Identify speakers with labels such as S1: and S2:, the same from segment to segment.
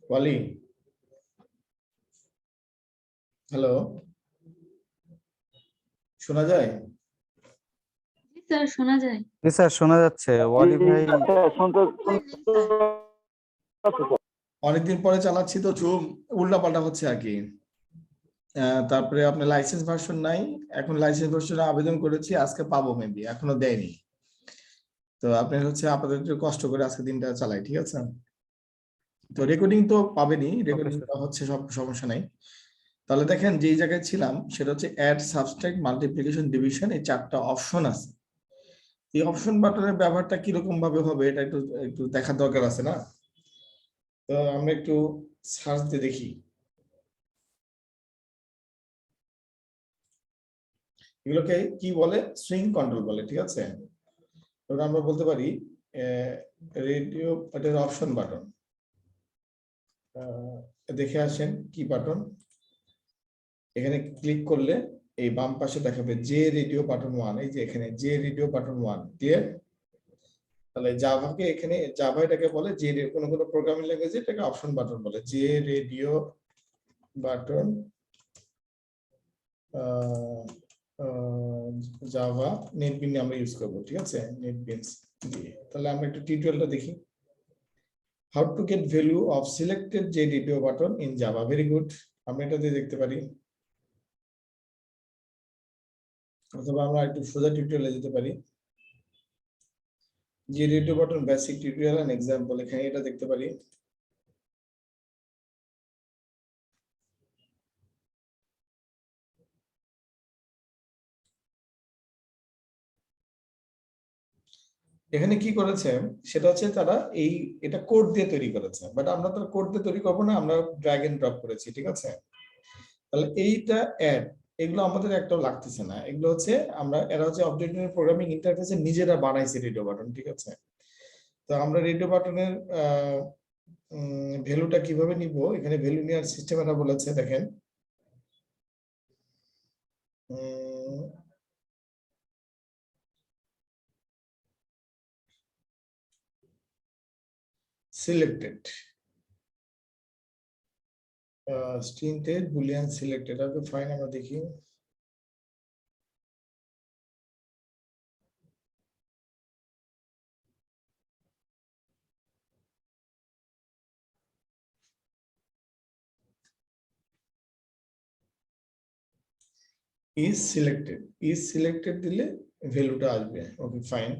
S1: ওয়ালি, hello, শোনা যায়?
S2: জি sir, শোনা যায়।
S3: জি স্যার, শোনা যাচ্ছে। ওয়ালি ভাই
S1: অনেকদিন পরে চালাচ্ছি তো চুপ, উল্টা পাল্টা হচ্ছে আর কি। তারপরে আপনার লাইসেন্স ভার্সন নাই, এখন লাইসেন্স ভার্সনে আবেদন করেছি, আজকে পাবো মেবি, এখনো দেয়নি। তো আপনি হচ্ছে আপাতত একটু কষ্ট করে আজকে দিনটা চালাই, ঠিক আছে? তো রেকর্ডিং তো পাবেনি, রেকর্ডিং হচ্ছে, সব সমস্যা নাই। তাহলে দেখেন যেই জায়গায় ছিলাম সেটা হচ্ছে অ্যাড, সাবস্ট্রাক্ট, মাল্টিপ্লিকেশন, ডিভিশন, এই 4টা অপশন আছে। এই অপশন বাটনের ব্যবহারটা কিরকম ভাবে হবে এটা একটু একটু দেখার দরকার আছে না? তো আমরা একটু সার্চ দিয়ে দেখি এগুলোকে কি বলে। সুইং কন্ট্রোল বলে, ঠিক আছে? এবার আমরা বলতে পারি রেডিও, এটার অপশন বাটন। দেখে আসেন কি বাটন। এখানে ক্লিক করলে এই বাম পাশে দেখাবে জে রেডিও বাটন 1, এই যে এখানে জে রেডিও বাটন 1, ক্লিয়ার? তাহলে জাভাকে এখানে, জাভা এটাকে বলে যে কোনো কোনো প্রোগ্রামিং ল্যাঙ্গুয়েজে এটাকে অপশন বাটন বলে, যে রেডিও বাটন জাভা নেটবিন আমরা ইউজ করব, ঠিক আছে? নেটবিনস দিয়ে। তাহলে আমরা একটু টিউটোরিয়ালটা দেখি। How to get value of selected যে radio button in Java. Very good, আমরা এটা দিয়ে দেখতে পারি। অথবা আমরা একটু সোজা টিউটোরিয়ালে যেতে পারি। যে radio button basic tutorial and example, এখানে এটা দেখতে পারি। এখানে কি করেছে সেটা হচ্ছে তারা এটা কোড দিয়ে তৈরি করেছে, বাট আমরা তো কোড দিয়ে তৈরি করবো না, আমরা ড্র্যাগ এন্ড ড্রপ করেছি, ঠিক আছে? তাহলে এইটা অ্যাড, এগুলো আমাদের একটাও লাগতেছে না। এগুলো হচ্ছে এরা হচ্ছে অবজেক্ট ওরিয়েন্টেড প্রোগ্রামিং ইন্টারফেসে নিজেরা বানাইছে রেডিও বাটন, ঠিক আছে? তো আমরা রেডিও বাটনের ভ্যালুটা কিভাবে নিব, এখানে ভ্যালু নেওয়ার সিস্টেম এটা বলেছে, দেখেন। সিলেক্টেড স্ট্রিংতে বুলিয়ান সিলেক্টেড, ওকে ফাইন, আমরা দেখি। ইজ সিলেক্টেড দিলে ভ্যালুটা আসবে, ওকে ফাইন।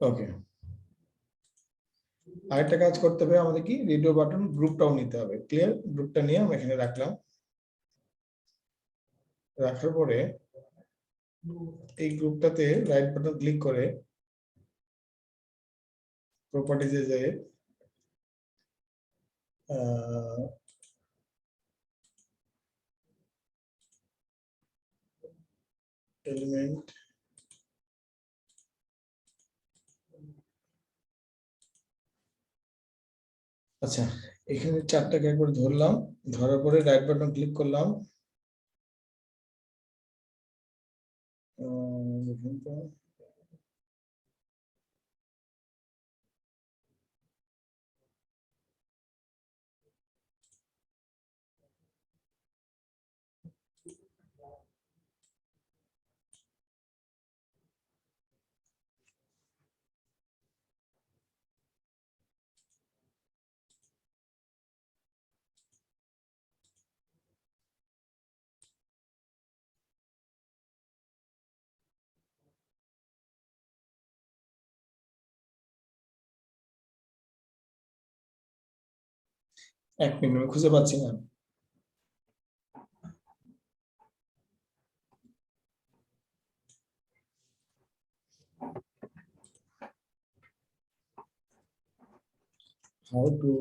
S1: ওকে, আরেকটা কাজ করতে হবে আমাদের, কি রেডিও বাটন গ্রুপটাও নিতে হবে, ক্লিয়ার? গ্রুপটা নিয়ে আমি এখানে রাখলাম। রাখার পরে এই গ্রুপটাতে রাইট বাটন ক্লিক করে প্রপার্টিজে যেয়ে এলিমেন্ট, আচ্ছা এখানে 4টাকে একবার ধরলাম, ধরার পরে রাইট বাটন ক্লিক করলাম। দেখুন তো, এক মিনিট আমি খুঁজে পাচ্ছি না। হাউ টু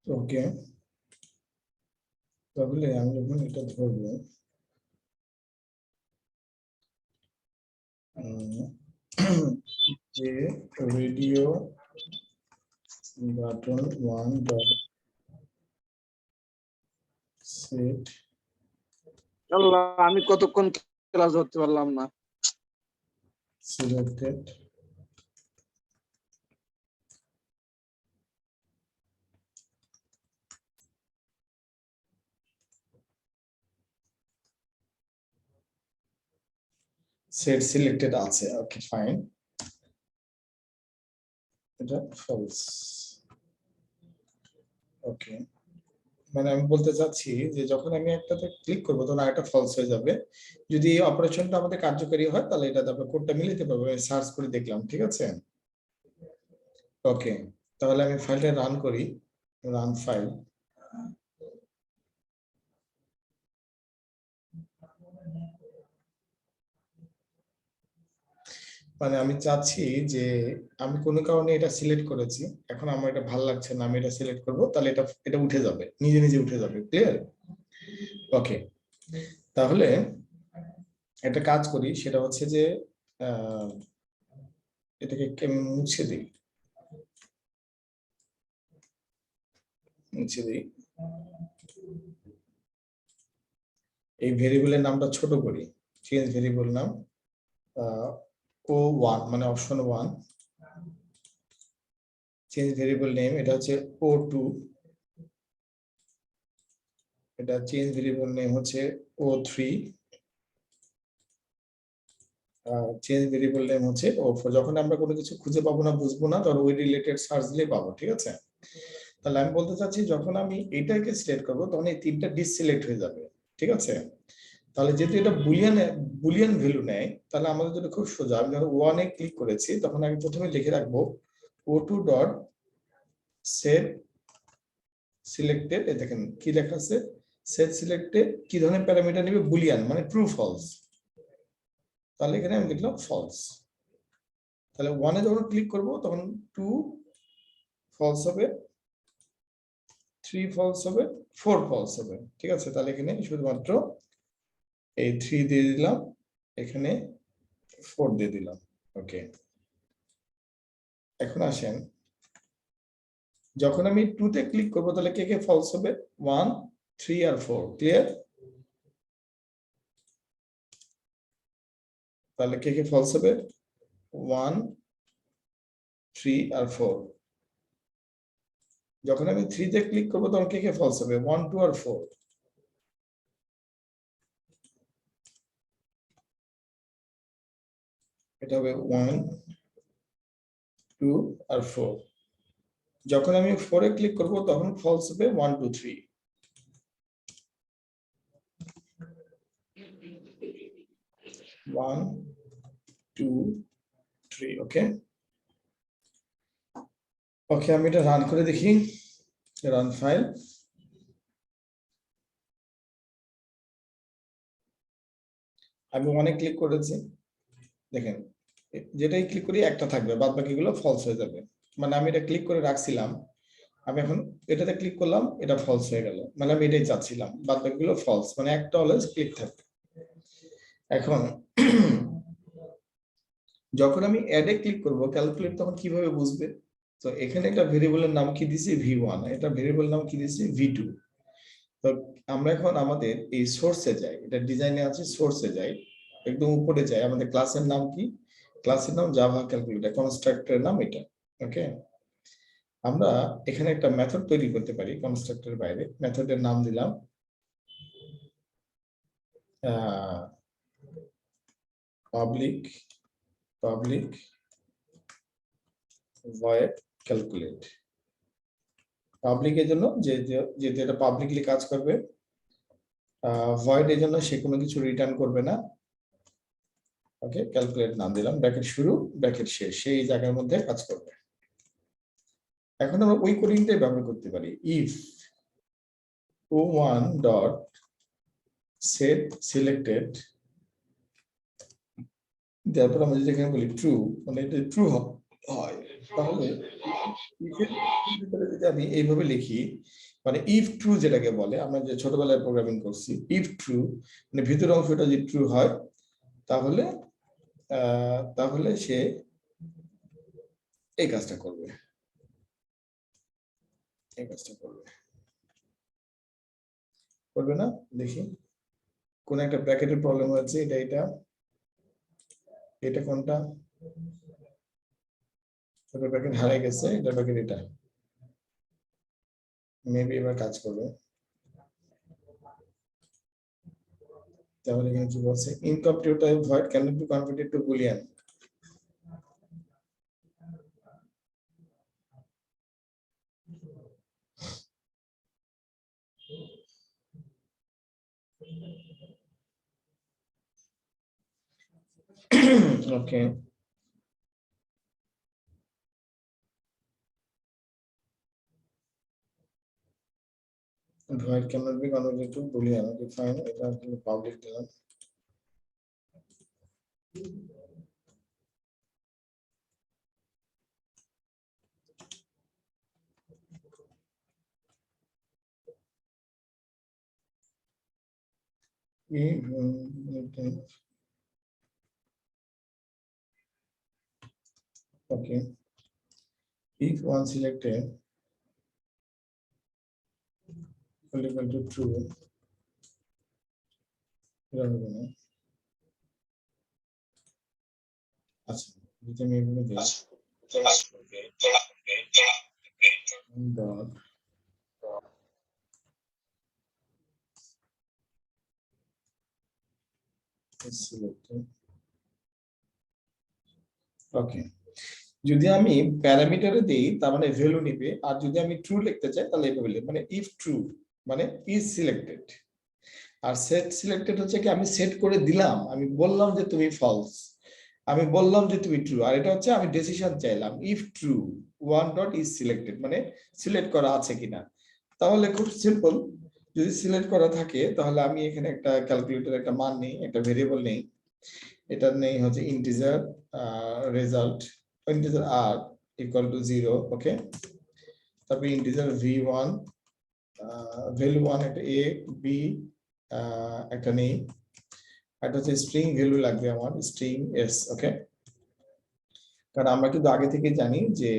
S1: ওকে, তাহলে আমি যখন এটা ধরবো যে রেডিও বাটন 1 ডট সেট
S4: আল্লাহ, আমি কতক্ষণ ক্লাস ধরতে পারলাম না।
S1: সিলেক্টেড সেট সিলেক্টেড আছে, ওকে ফাইন, এটা ফলস। ওকে, মানে আমি বলতে চাচ্ছি যে যখন আমি একটাতে ক্লিক করবো তখন আরেকটা ফলস হয়ে যাবে। যদি এই অপারেশনটা আমাদের কার্যকরী হয় তাহলে এটা তারপর কোডটা মিলাতে পারবো, সার্চ করে দেখলাম, ঠিক আছে। ওকে, তাহলে আমি ফাইলটা রান করি, রান ফাইল। মানে আমি চাচ্ছি যে আমি কোনো কারণে এটা সিলেক্ট করেছি, এখন আমার এটা ভালো লাগছে না, আমি এটা সিলেক্ট করব, তাহলে এটা এটা উঠে যাবে, নিজে নিজে উঠে যাবে, ক্লিয়ার। ওকে, তাহলে একটা কাজ করি, সেটা হচ্ছে যে এটাকে মুছে দিই, মুছে দিই, এই ভেরিয়েবলের নামটা ছোট করি, চেঞ্জ ভেরিয়েবল নাম O1 মানে অপশন 1, চেঞ্জ ভেরিয়েবল নেম এটা হচ্ছে O2, এটা চেঞ্জ ভেরিয়েবল নেম হচ্ছে O3, চেঞ্জ ভেরিয়েবল নেম হচ্ছে O4। যখন আমরা কোনো কিছু খুঁজে পাবো না, বুঝবো না, তখন ওই রিলেটেড সার্চ দিলে পাবো, ঠিক আছে। তাহলে আমি বলতে চাচ্ছি যখন আমি এটাকে সিলেক্ট করবো তখন এই তিনটা ডিসিলেক্ট হয়ে যাবে, ঠিক আছে। তাহলে যেহেতু এটা বুলিয়ান ভ্যালু নেয়, তাহলে আমাদের জন্য খুব সোজা। আমি যখন 1 এ ক্লিক করেছি তখন আমি প্রথমে লিখে রাখবো O2 ডট সেট সিলেক্টেড, এই দেখেন কি লেখা আছে, সেট সিলেক্টেড কি ধরনের প্যারামিটার নেবে, বুলিয়ান মানে ট্রু ফলস, তাহলে এখানে আমি লিখলাম ফলস। তাহলে 1 এ যখন ক্লিক করব তখন 2 ফলস হবে, 3 ফলস হবে, 4 ফলস হবে, ঠিক আছে। তাহলে এখানে শুধুমাত্র এই 3 দিয়ে দিলাম, এখানে 4 দিয়ে দিলাম, ওকে। এখন আসেন, যখন আমি 2 তে ক্লিক করব তাহলে কে কে ফলস হবে, 1 3 আর 4, ক্লিয়ার। তাহলে কে কে ফলস হবে, 1 3 আর 4। যখন আমি 3 তে ক্লিক করব তখন কে কে ফলস হবে, 1 2 আর 4। এটা হবে 1 2 আর 4। যখন আমি 4 এ ক্লিক করব তখন ফলস হবে 1 2 3। 1 2 3, ওকে। ওকে, আমি এটা রান করে দেখি, রান ফাইল। আমি অনেক ক্লিক করেছি, দেখেন যেটাই ক্লিক করি একটা থাকবে, বাদ বাকিগুলো ফলস হয়ে যাবে। মানে আমি এটা ক্লিক করে রাখছিলাম, আমি এখন এটাতে ক্লিক করলাম, এটা ফলস হয়ে গেল, মানে আমি এটাই চাচ্ছিলাম, বাদ বাকিগুলো ফলস, মানে একটা অলওয়েজ ক্লিক থাকবে। এখন যখন আমি অ্যাডে ক্লিক করব ক্যালকুলেট, তখন কিভাবে বুঝবে, তো এখানে একটা ভেরিয়েবলের নাম কি দিয়েছি V1, এটা ভেরিয়েবল নাম কি দিয়েছি V2। তো আমরা এখন আমাদের এই সোর্সে যাই, এটা ডিজাইনে আছে, সোর্সে যাই, একদম উপরে যাই, আমাদের ক্লাসের নাম কি, ক্লাসের নাম জাভা ক্যালকুলেটর, কনস্ট্রাক্টরের নাম এটা, ওকে। আমরা এখানে একটা মেথড তৈরি করতে পারি কনস্ট্রাক্টরের বাইরে, মেথডের নাম দিলাম পাবলিক ভয়েড ক্যালকুলেট পাবলিকের জন্য যেহেতু এটা পাবলিকলি কাজ করবে, ভয়েড এর জন্য সে কোনো কিছু রিটার্ন করবে না। ওকে, ক্যালকুলেট নাম দিলাম, ব্র্যাকেট শুরু ব্র্যাকেট শেষ, সেই জায়গার মধ্যে কাজ করবে। এখন আমরা ওই কোডিংটাই ব্যবহার করতে পারি। If o1 dot set selected, তারপর আমরা যদি এখানে বলি ট্রু, মানে এটা ট্রু হয়, তাহলে যদি আমি এইভাবে লিখি, মানে ইফ ট্রু যেটাকে বলে, আমরা যে ছোটবেলায় প্রোগ্রামিং করছি, ইফ ট্রু মানে ভিতরের অংশটা যদি ট্রু হয়, তাহলে তাহলে সে এই কাজটা করবে, এই কাজটা করবে, করবে না? দেখি কোন একটা ব্র্যাকেটের প্রবলেম হয়েছে, এটা এটা কোনটা, ছোট ব্র্যাকেট হারিয়ে গেছে, এটা ব্র্যাকেট, এটা মেবি এবার কাজ করবে। তাহলে এখানে কি বলছে, incomplete type void cannot be converted to boolean. Okay, void cannot be converted to boolean. Okay, fine, এটা আসলে পাবলিক দিলাম। Okay, if one selected equal to true, এটা হবে না। আচ্ছা, যদি আমি এভাবে দিই dot selected, ওকে, যদি আমি প্যারামিটারে দেই তার মানে ভ্যালু নিবে, আর যদি আমি ট্রু লিখতে চাই তাহলে এভাবে লিখব, মানে ইফ ট্রু মানে ইজ সিলেক্টেড। আর সেট সিলেক্টেড হচ্ছে কি, আমি সেট করে দিলাম, আমি বললাম যে তুমি ফলস, আমি বললাম যে তুমি ট্রু, আর এটা হচ্ছে আমি ডিসিশন চাইলাম, if true one dot is selected, মানে সিলেক্ট করা আছে কিনা। তাহলে খুব সিম্পল, যদি সিলেক্ট করা থাকে তাহলে আমি এখানে একটা ক্যালকুলেটর একটা মান নেই, একটা ভেরিয়েবল নেই, এটা নেই হচ্ছে integer result, integer R equal to 0। Okay, তারপর ইন্টিজার v1 ভ্যালু 1 একটা a b একটা নেই, এটা হচ্ছে স্ট্রিং ভ্যালু লাগবে আমার, স্ট্রিং s। ওকে, কারণ আমরা কিন্তু আগে থেকে জানি যে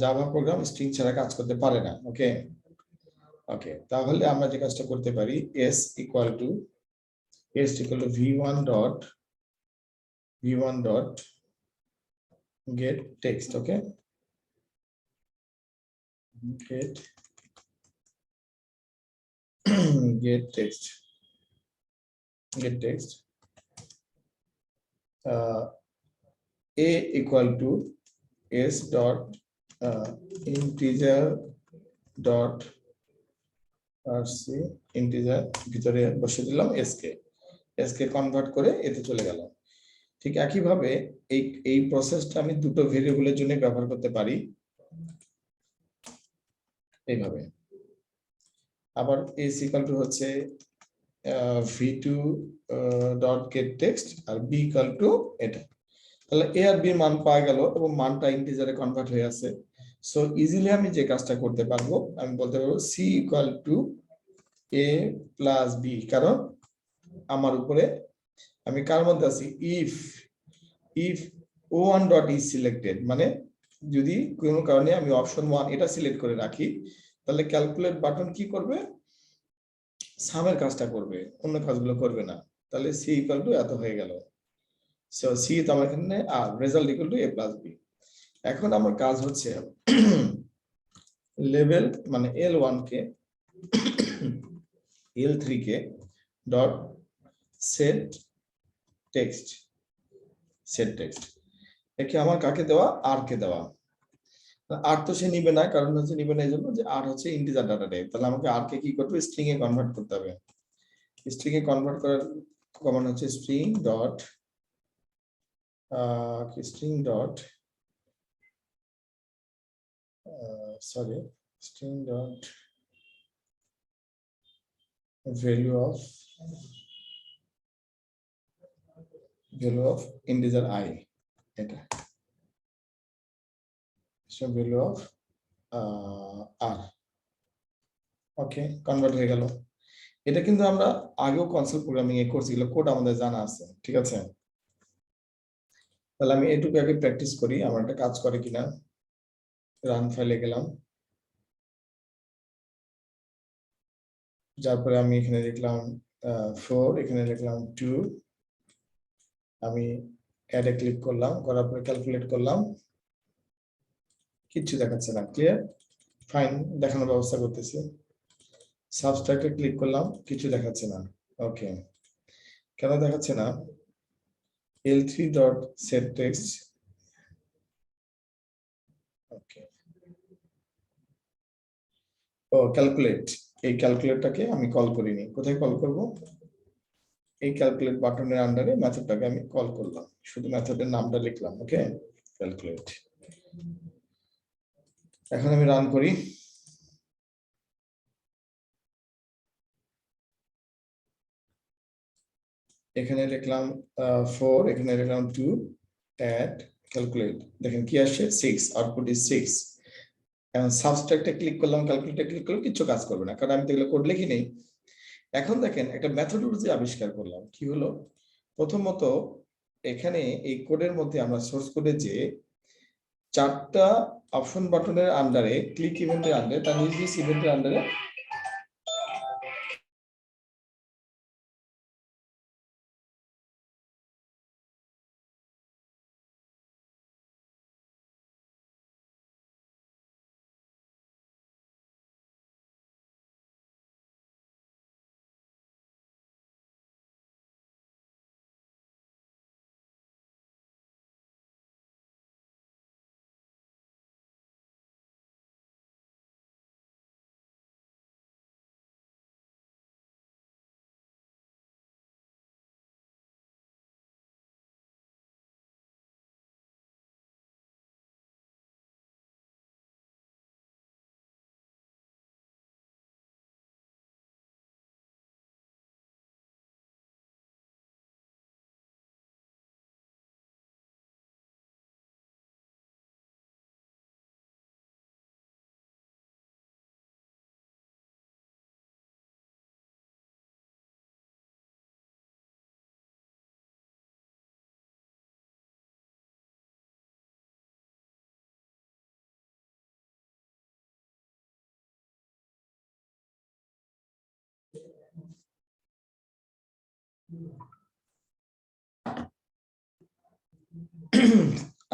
S1: জাভা প্রোগ্রাম স্ট্রিং ছাড়া কাজ করতে পারে না। ওকে, ওকে, তাহলে আমরা যে কাজটা করতে পারি, s equal to v1 dot get text. Okay, get text a equal to s dot integer dot rc, integer ভিতরে বসে দিলাম s কে কনভার্ট করে এতে চলে গেল। ঠিক একই ভাবে এই প্রসেসটা আমি দুটো ভেরিয়েবলের জন্য ব্যবহার করতে পারি এইভাবে। আবার s ইকুয়াল টু হচ্ছে v2 ডট গেট টেক্সট আর b ইকুয়াল টু এটা, তাহলে a আর b এর মান পাওয়া গেল এবং মানটা ইন্টিজারে কনভার্ট হয়ে আছে। সো ইজিলি আমি যে কাজটা করতে পারবো, আমি বলতে পারবো c equal to a plus b, কারণ আমার উপরে আমি কার মধ্যে আছি, if o1 dot is selected, মানে যদি কোনো কারণে আমি অপশন 1 এটা সিলেক্ট করে রাখি, তাহলে ক্যালকুলেট বাটন কি করবে, সামের কাজটা করবে, অন্য কাজগুলো করবে না। তাহলে c ইকুয়াল টু এত হয়ে গেল। সো c তো আমার এখানে আর result equal to a plus b। এখন আমার কাজ হচ্ছে লেভেল মানে l1 কে l3 কে ডট সেট টেক্সট, একে আমার কাকে দেওয়া, আর কে দেওয়া। আর তো সে নিবে না, কারণ হচ্ছে নিবে না এই জন্য যে আর হচ্ছে ইন্টিজার ডাটা টাইপ। তাহলে আমাকে আর কে কি করতে হবে, স্ট্রিং এ কনভার্ট করতে হবে। স্ট্রিং এ কনভার্ট করার কমান্ড হচ্ছে string dot string dot sorry string dot value of integer I, এটা value of r। Okay, convert হয়ে গেল। এটা কিন্তু আমরা আগেও কনসোল প্রোগ্রামিং এ করছি, এগুলো কোড আমাদের জানা আছে, ঠিক আছে। তাহলে আমি এটুকু আগে প্র্যাকটিস করি আমার একটা কাজ করে কিনা। রান ফাইলে গেলাম, তারপরে আমি এখানে লিখলাম 4, এখানে লিখলাম 2, আমি অ্যাডে ক্লিক করলাম, করার পরে ক্যালকুলেট করলাম, কিচ্ছু দেখাচ্ছে না। ক্লিয়ার, ফাইন, দেখানোর ব্যবস্থা করতেছি। সাবস্ট্রাক্টে ক্লিক করলাম, কিছু দেখাচ্ছে না। ওকে, কেন দেখাচ্ছে না? l3.setText, ওকে, ও ক্যালকুলেট, এই ক্যালকুলেটটাকে আমি কল করিনি। কোথায় কল করব? এই ক্যালকুলেট বাটনের আন্ডারে মেথডটাকে আমি কল করলাম, শুধু মেথডের নামটা লিখলাম। ওকে, ক্যালকুলেট। এখন আমি রান করি। এখানে লিখলাম 4, এখানে লিখলাম 2, অ্যাড ক্যালকুলেট, দেখেন কি আসছে 6, আউটপুট ইজ 6। এখন সাবস্ট্রাক্টে ক্লিক করলাম, ক্যালকুলেটে ক্লিক করলে কিছু কাজ করবে না, কারণ আমি তো এগুলো কোড লিখি নেই। এখন দেখেন একটা মেথডোলজি আবিষ্কার করলাম। কি হলো? প্রথমত এখানে এই কোডের মধ্যে আমরা সোর্স কোডে যে 4টা অপশন বাটনের আন্ডারে, ক্লিক ইভেন্টের আন্ডারে, তার নিজ নিজ ইভেন্টের আন্ডারে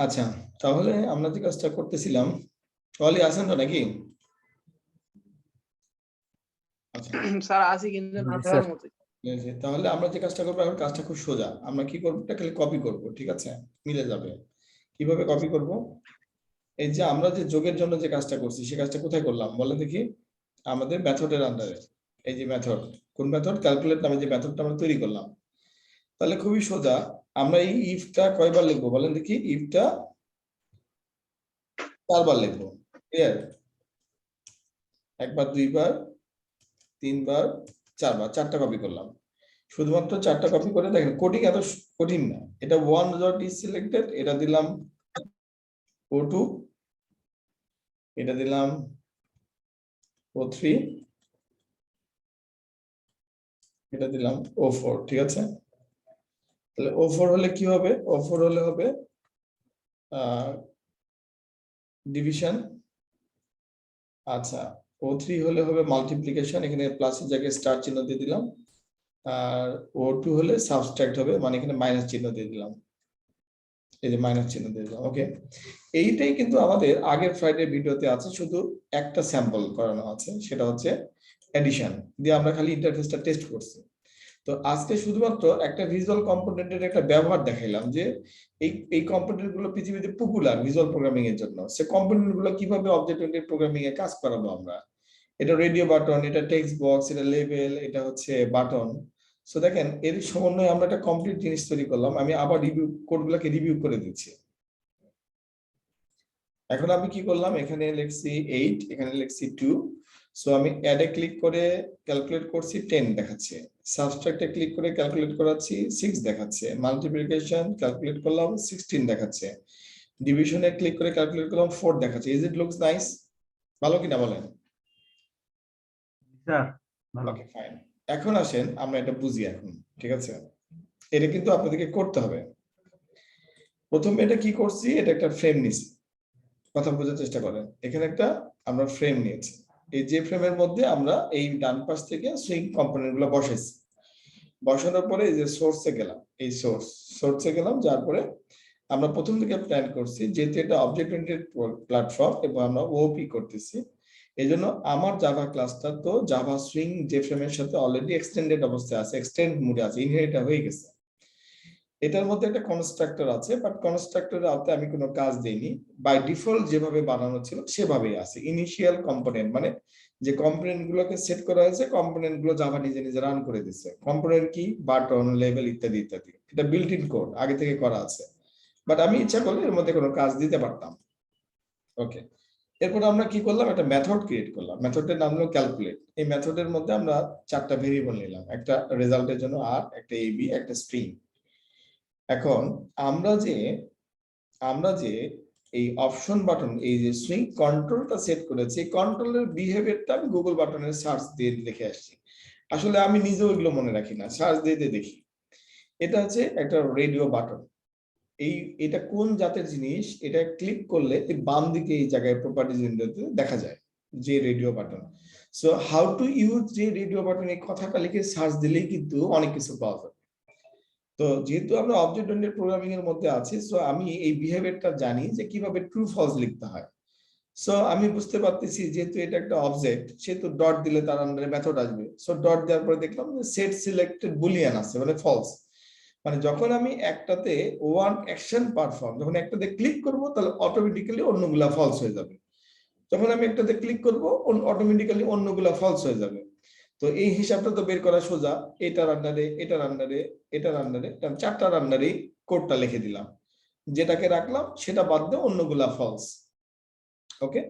S1: আচ্ছা, তাহলে আমরা যে কাজটা করতেছিলাম, অলি আছেন তো নাকি? আচ্ছা,
S4: স্যার আসি কিন্তু না
S3: জি,
S4: থাকার
S3: স্যার।
S4: মতো।
S1: ঠিক আছে, তাহলে আমরা যে কাজটা করবো, এখন কাজটা খুব সোজা। আমরা কি করবো, এটা খালি কপি করব, ঠিক আছে, মিলে যাবে। কিভাবে কপি করব? এই যে আমরা যে যোগের জন্য যে কাজটা করছি, সে কাজটা কোথায় করলাম বলেন দেখি? আমাদের মেথডের আন্ডারে। এই যে মেথড, কোন মেথড? ক্যালকুলেট নামে যে মেথডটা আমরা তৈরি করলাম। তাহলে খুবই সোজা, আমরা এই ইফটা কয়বার লিখবো বলেন দেখি? ইফটা 4বার লিখবো। ক্লিয়ার? 1বার, 2বার, 3বার, 4বার, 4টা কপি করলাম। শুধুমাত্র 4টা কপি করে দেখেন, কোডিং এত কঠিন না। এটা 1 ডট ইজ সিলেক্টেড, এটা দিলাম O2, এটা দিলাম O3, এটা দিলাম O4, ঠিক আছে। তাহলে O4 হলে কি হবে? O4 হলে হবে ডিভিশন। আচ্ছা, O3 হলে হবে মাল্টিপ্লিকেশন, এখানে প্লাসের জায়গায় স্টার চিহ্ন দিয়ে দিলাম। আর O2 হলে সাবট্রাক্ট হবে, মানে এখানে মাইনাস চিহ্ন দিয়ে দিলাম, এই যে মাইনাস চিহ্ন দিয়ে দিলাম। ওকে, এইটাই কিন্তু আমাদের আগের ফ্রাইডে ভিডিওতে আছে, শুধু একটা স্যাম্পল করানো আছে, সেটা হচ্ছে এডিশন দিয়ে আমরা খালি ইন্টারফেসটা টেস্ট করছি। তো আজকে শুধুমাত্র একটা ভিজুয়াল কম্পোনেন্টের একটা ব্যবহার দেখাইলাম যে এই কম্পোনেন্ট গুলো পৃথিবীতে পপুলার ভিজুয়াল প্রোগ্রামিং এর জন্য। সে কম্পোনেন্ট গুলো কিভাবে অবজেক্ট ওরিয়েন্টেড প্রোগ্রামিং এ কাজ করাবো আমরা। এটা রেডিও বাটন, এটা টেক্সট বক্স, এটা লেবেল, এটা হচ্ছে বাটন। সো দেখেন এর সমন্বয়ে আমরা একটা কমপ্লিট জিনিস তৈরি করলাম। আমি আবার রিভিউ কোডগুলোকে রিভিউ করে দিচ্ছি। এখন আমি কি করলাম, এখানে লিখছি 8, এখানে লিখছি 2। সো আমি অ্যাডে ক্লিক করে ক্যালকুলেট করছি 10 দেখাচ্ছে, সাবট্রাক্টে ক্লিক করে ক্যালকুলেট করাচ্ছি 6 দেখাচ্ছে, মাল্টিপ্লিকেশন ক্যালকুলেট করলাম 16 দেখাচ্ছে, ডিভিশনে ক্লিক করে ক্যালকুলেট করলাম 4 দেখাচ্ছে। Is it looks nice? ভালো কিনা বলেন?
S5: স্যার ভালো।
S1: Okay fine. এখন আসেন আমরা এটা বুঝি এখন, ঠিক আছে? এটা কিন্তু আপনাদেরকে করতে হবে। প্রথমে এটা কি করছি, এটা একটা ফ্রেম নিছি, কথা বোঝার চেষ্টা করেন। এখানে একটা আমরা ফ্রেম নিয়েছি, এই যে ফ্রেমের মধ্যে আমরা এই ডান পাশ থেকে সুইং কম্পোনেন্ট গুলো বসাইছি। বসানোর পরে এই যে সোর্সে গেলাম, এই সোর্সে গেলাম, যার পরে আমরা প্রথম থেকে প্ল্যান করছি যেহেতু এটা অবজেক্ট ওরিয়েন্টেড প্ল্যাটফর্ম এবং আমরা ওপি করতেছি, এই জন্য আমার জাভা ক্লাসটা তো জাভা সুইং যে ফ্রেমের সাথে অলরেডি এক্সটেন্ডেড অবস্থায় আছে, এক্সটেন্ড মোডে আছে, ইনহেরিট হয়ে গেছে। এটার মধ্যে একটা কনস্ট্রাক্টর আছে, বাট কনস্ট্রাক্টরের আওতায় আমি কোনো কাজ দেইনি, বাই ডিফল্ট যেভাবে বানানো ছিল সেভাবেই আছে। ইনিশিয়াল কম্পোনেন্ট মানে যে কম্পোনেন্ট গুলোকে সেট করা হয়েছে, কম্পোনেন্ট গুলো জাভা নিজে নিজে রান করে দিচ্ছে। কম্পোনেন্ট কি, বাটন, লেভেল ইত্যাদি ইত্যাদি, এটা বিল্ট ইন কোড আগে থেকে করা আছে, বাট আমি ইচ্ছা করলে এর মধ্যে কোনো কাজ দিতে পারতাম। ওকে, এরপর আমরা কি করলাম, একটা মেথড ক্রিয়েট করলাম, মেথডের নাম হলো ক্যালকুলেট। এই মেথডের মধ্যে আমরা 4টা ভেরিয়েবল নিলাম, একটা রেজাল্টের জন্য আর, একটা এবি, একটা স্ট্রিং। এখন আমরা যে এই অপশন বাটন, এই যে সুইং কন্ট্রোলটা সেট করেছি, কন্ট্রোলের বিহেভিয়ারটা আমি গুগল বাটনের সার্চ দিয়ে লিখে আসছি। আসলে আমি নিজেও এগুলো মনে রাখি না, সার্চ দিয়ে দেখি। এটা হচ্ছে একটা রেডিও বাটন। এটা কোন জাতের জিনিস, এটা ক্লিক করলে এই বাম দিকে এই জায়গায় প্রপার্টিজ উইন্ডোতে দেখা যায় যে radio button. So how to use যে রেডিও বাটন, এই কথাটা লিখে সার্চ দিলেই কিন্তু অনেক কিছু পাওয়া যায়। তো যেহেতু আমরা অবজেক্ট ওরিয়েন্টেড প্রোগ্রামিং এর মধ্যে আছি, সো আমি এই বিহেভিয়ারটা জানি যে কিভাবে ট্রু ফলস লিখতে হয়। সো আমি বুঝতে পারতেছি যেহেতু এটা একটা অবজেক্ট, সেহেতু ডট দিলে তার আন্ডারে মেথড আসবে। সো ডট দেওয়ার পরে দেখলাম যে সেট সিলেক্টেড বুলিয়ান আছে, মানে ফলস। মানে যখন আমি একটাতে ওয়ান অ্যাকশন পারফর্ম, যখন একটাতে ক্লিক করব তাহলে অটোমেটিক্যালি অন্যগুলা ফলস হয়ে যাবে। যখন আমি একটাতে ক্লিক করব অটোমেটিক্যালি অন্যগুলা ফলস হয়ে যাবে। তো এই হিসাবটা তো বের করা সোজা, এটার আন্ডারে, এটার আন্ডারে, এটার আন্ডারে, 4টার আন্ডারে কোডটা লিখে দিলাম, যেটাকে রাখলাম সেটা বাদ দিয়ে অন্যগুলা ফলস। ওকে,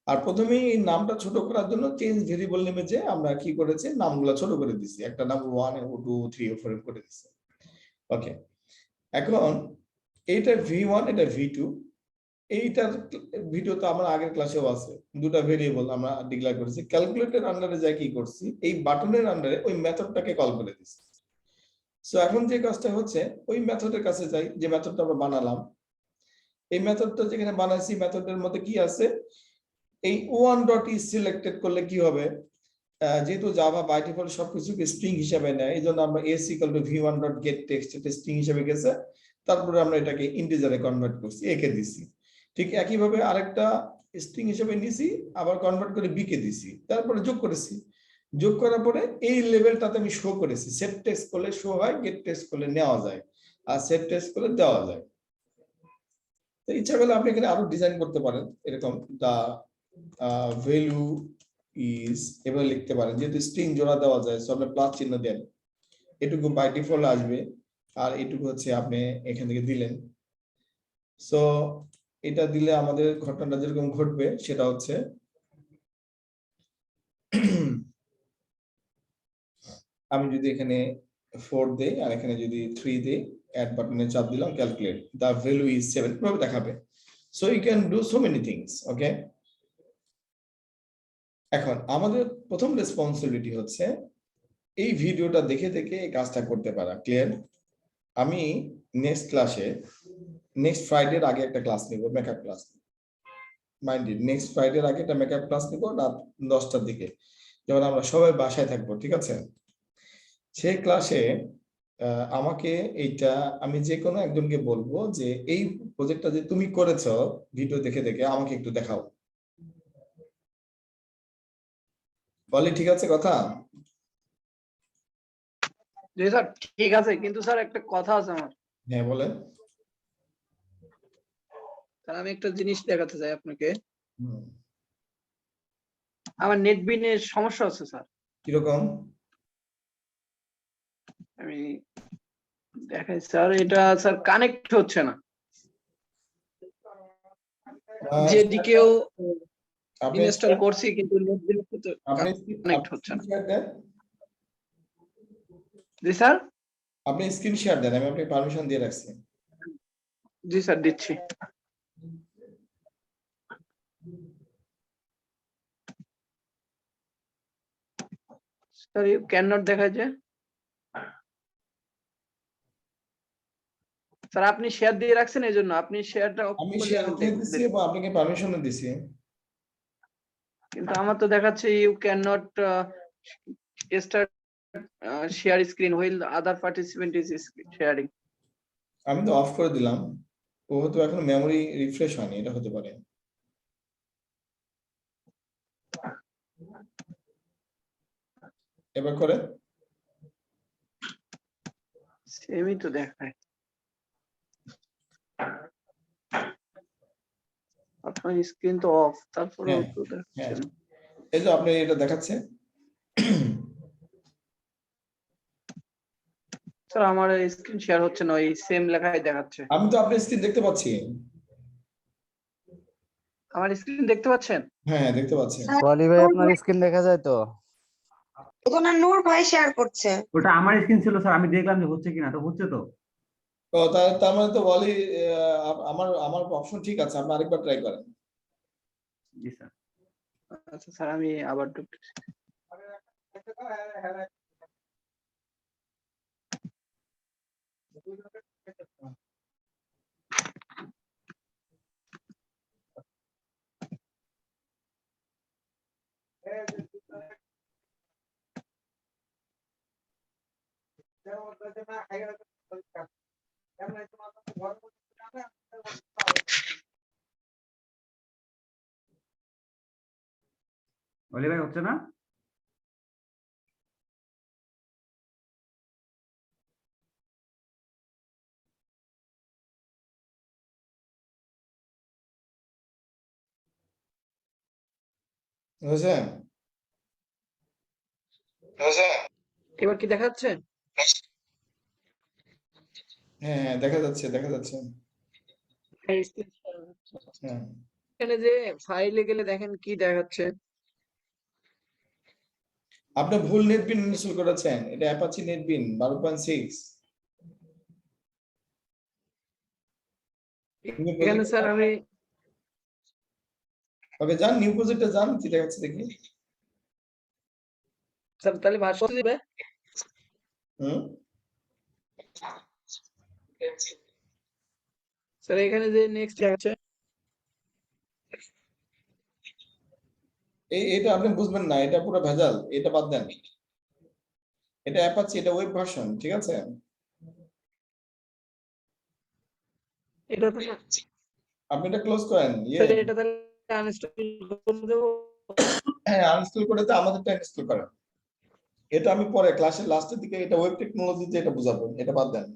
S1: আর প্রথমে এই নামটা ছোট করার জন্য চেঞ্জ ভেরিয়েবল নেমে যে আমরা কি করেছি, নামগুলো ছোট করে দিছি, একটা নাম 1 ও 2 3 ও 4 করে দিছি। ওকে, এখন এইটা V1, এটা V2, এইটার ভিডিও তো আমার আগের ক্লাসেও আছে। দুটা ভেরিয়েবল আমরা ডিক্লেয়ার করেছি, ক্যালকুলেটর আন্ডারে যাই কি করছি, এই বাটনের আন্ডারে ওই মেথডটাকে কল করে দিছি। সো এখন যে কাজটা হচ্ছে, ওই মেথডের কাছে যাই যে মেথডটা আমরা বানালাম। এই মেথডটা যেখানে বানাইছি, মেথডের মধ্যে কি আছে, এই ওয়ান ডট ইজ সিলেক্টেড করলে কি হবে, যেহেতু জাভা বাই ডিফল্ট সবকিছুকে স্ট্রিং হিসেবে নেয়, এই জন্য আমরা s = v1 dot get text, এটা স্ট্রিং হিসেবে গেছে, তারপরে আমরা এটাকে ইন্টিজারে কনভার্ট করছি, a কে দিছি। ঠিক একইভাবে আরেকটা স্ট্রিং হিসেবে নিছি, আবার কনভার্ট করে b কে দিছি, তারপরে যোগ করেছি। যোগ করার পরে এই লেভেলটাতে আমি শো করেছি, সেট টেক্সট করলে শো হয়, গেট টেক্সট করলে নেওয়া যায়, আর সেট টেক্সট করলে দেওয়া যায়। তো ইচ্ছা করলে আপনি এখানে আরো ডিজাইন করতে পারেন, এরকম দা ভ্যালু ইজ এভাবে লিখতে পারেন, যেহেতু স্ট্রিং জোড়া দেওয়া যায়, সো আপনি প্লাস চিহ্ন দেন, এটুকু বাই ডিফল্ট আসবে, আর এটুকু হচ্ছে আপনি এখান থেকে দিলেন। সো এটা দিলে আমাদের ঘটনাটা যেরকম ঘটবে সেটা হচ্ছে আমি যদি এখানে 4 দেই আর এখানে যদি 3 দেই, অ্যাড বাটনে চাপ দিলাম, ক্যালকুলেট দা ভ্যালু ইজ 7 এভাবে দেখাবে। So you can do so many things. Okay, এখন আমাদের প্রথম রেসপন্সিবিলিটি হচ্ছে এই ভিডিওটা দেখে দেখে এই কাজটা করতে পারা। ক্লিয়ার? আমি নেক্সট ক্লাসে, নেক্সট ফ্রাইডের আগে একটা ক্লাস নিব, মেকআপ ক্লাস। মাইন্ডেড, নেক্সট ফ্রাইডের আগে একটা মেকআপ ক্লাস নিব রাত 10টার দিকে, যখন আমরা সবাই বাসায় থাকবো, ঠিক আছে? সেই ক্লাসে আমাকে এইটা, আমি যে কোনো একজনকে বলবো যে এই প্রজেক্টটা যে তুমি করেছো ভিডিও দেখে দেখে, আমাকে একটু দেখাও। বলি ঠিক আছে কথা?
S4: জি স্যার ঠিক আছে, কিন্তু স্যার একটা কথা আছে আমার।
S1: হ্যাঁ বলেন।
S4: স্যার আমি একটা জিনিস দেখাতে চাই আপনাকে।
S1: হুম,
S4: আমার নেটবিনের সমস্যা হচ্ছে স্যার।
S1: কিরকম?
S4: আমি দেখাই স্যার, এটা স্যার কানেক্ট হচ্ছে না। যেদিকেও
S1: আপনি
S4: ইনস্টল করছি কিন্তু নেটবিনের সাথে
S1: আপনি
S4: কানেক্ট হচ্ছে
S1: স্ক্রিন
S4: না।
S1: শেয়ার দেন,
S4: জি স্যার।
S1: আপনি স্ক্রিন শেয়ার দেন, আমি আপনাকে পারমিশন দিয়ে রাখছি।
S4: জি স্যার দিচ্ছি। স্যার ইউ ক্যান নট দেখায় যে। স্যার আপনি শেয়ার দিয়ে রাখছেন, এই জন্য আপনি শেয়ারটা অফ
S1: আমি
S4: করলে
S1: শেয়ার
S4: আমি
S1: দিয়ে দিচ্ছি এবং আপনাকে পারমিশনও দিছি।
S4: কিন্তু আমার তো দেখাচ্ছে you can not start share screen while other participant is sharing.
S1: আমি তো অফ করে দিলাম, ও হয়তো এখনো মেমোরি রিফ্রেশ হয়নি, এটা হতে পারে। এবার করে
S4: সেমই তো দেখায়। আপনার স্ক্রিন তো অফ, তারপরেও
S1: হ্যাঁ
S4: তো দেখাচ্ছে
S1: হ্যাঁ,
S4: না।
S1: এই যে আপনি এটা দেখাচ্ছে।
S4: স্যার আমার স্ক্রিন শেয়ার হচ্ছে না, এই সেম লেখাই দেখাচ্ছে।
S1: আমি তো আপনার স্ক্রিন দেখতে পাচ্ছি।
S4: আমার স্ক্রিন দেখতে পাচ্ছেন?
S1: হ্যাঁ হ্যাঁ, দেখতে পাচ্ছি।
S3: ওয়ালি ভাই আপনার স্ক্রিন দেখা যায় তো?
S5: ওখানে নূর ভাই শেয়ার করছে।
S6: ওটা আমার স্ক্রিন ছিল স্যার, আমি দেখলাম যে হচ্ছে কিনা, তো হচ্ছে তো।
S1: তো তার মানে তো বলি, আমার আমার অপশন ঠিক আছে, আপনি আরেকবার ট্রাই করেন।
S6: জি স্যার।
S4: আচ্ছা স্যার আমি আবার ঢুকছি।
S6: ওলি ভাই হচ্ছে না?
S1: বুঝছেন?
S4: এবার কি দেখাচ্ছে?
S1: হ্যাঁ হ্যাঁ, দেখা যাচ্ছে দেখা যাচ্ছে। হ্যাঁ,
S4: এখানে যে ফাইলে গেলে দেখেন কি দেখাচ্ছে।
S1: আপনি ভুল নেটবিন ইনস্টল করেছেন, এটা অ্যাপাচি নেটবিন 12.6।
S4: এখানে স্যার আমি
S1: ওকে যান, নিউ প্রজেক্টে যান, কি দেখাচ্ছে দেখি।
S4: স্যার তাহলে ভাষা দিবে।
S1: হুম,
S4: স্যার এখানে যে নেক্সট দেখাচ্ছে।
S1: এটা আপনি বুঝবেন না, এটা পুরো ভেজাল, এটা বাদ দেন। এটা অ্যাপাচি, এটা ওয়েব ভার্সন, ঠিক আছে?
S4: এটা তো
S1: আপনি এটা ক্লোজ করেন।
S4: স্যার এটা তাহলে আনইনস্টল করে দেব।
S1: হ্যাঁ, আনইনস্টল করে তো আমাদেরটা ইনস্টল করেন। এটা আমি পরে ক্লাসের লাস্টের দিকে এটা ওয়েব টেকনোলজিতে এটা বুঝাবো, এটা বাদ দেন।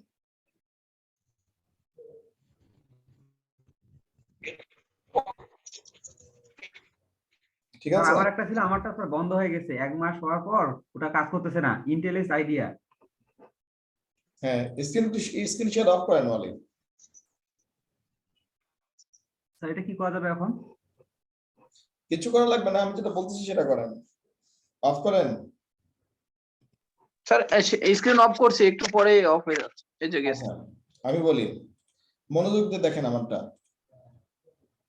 S1: ঠিক
S6: স্যার
S1: আছে?
S6: আমার একটা ছিল, আমারটা স্যার বন্ধ হয়ে গেছে 1 মাস হওয়ার পর, ওটা কাজ করতেছে না। ইন্টেলিস আইডিয়া।
S1: হ্যাঁ, স্ক্রিন শেয়ার অফ করেন ওয়ালি।
S6: স্যার এটা কি করা যাবে এখন?
S1: কিছু করা লাগবে না, আমি যেটা বলতেছি সেটা করেন। অফ করেন।
S4: স্যার স্ক্রিন অফ করছি, একটু পরে অফ হয়ে যাচ্ছে। এই যে গেছে।
S1: আচ্ছা, আমি বলি, মনোযোগ দিয়ে দেখেন আমারটা।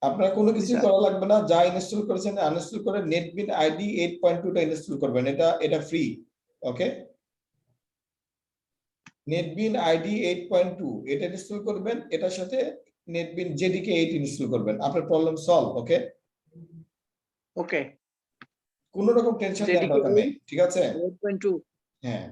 S1: আপনার কোনো কিছু করা লাগবে না, যা ইনস্টল করেছেন আনইনস্টল করে নেটবিন আইডি 8.2 টা ইনস্টল করবেন, এটা ফ্রি। ওকে, নেটবিন আইডি 8.2 এটা ইনস্টল করবেন, এটার সাথে নেটবিন জেডিকে 8 ইনস্টল করবেন, আপনার প্রবলেম সলভ। ওকে,
S4: ওকে।
S1: কোনো রকম টেনশন নেওয়ার দরকার নেই, ঠিক আছে?
S4: 8.2।
S1: হ্যাঁ,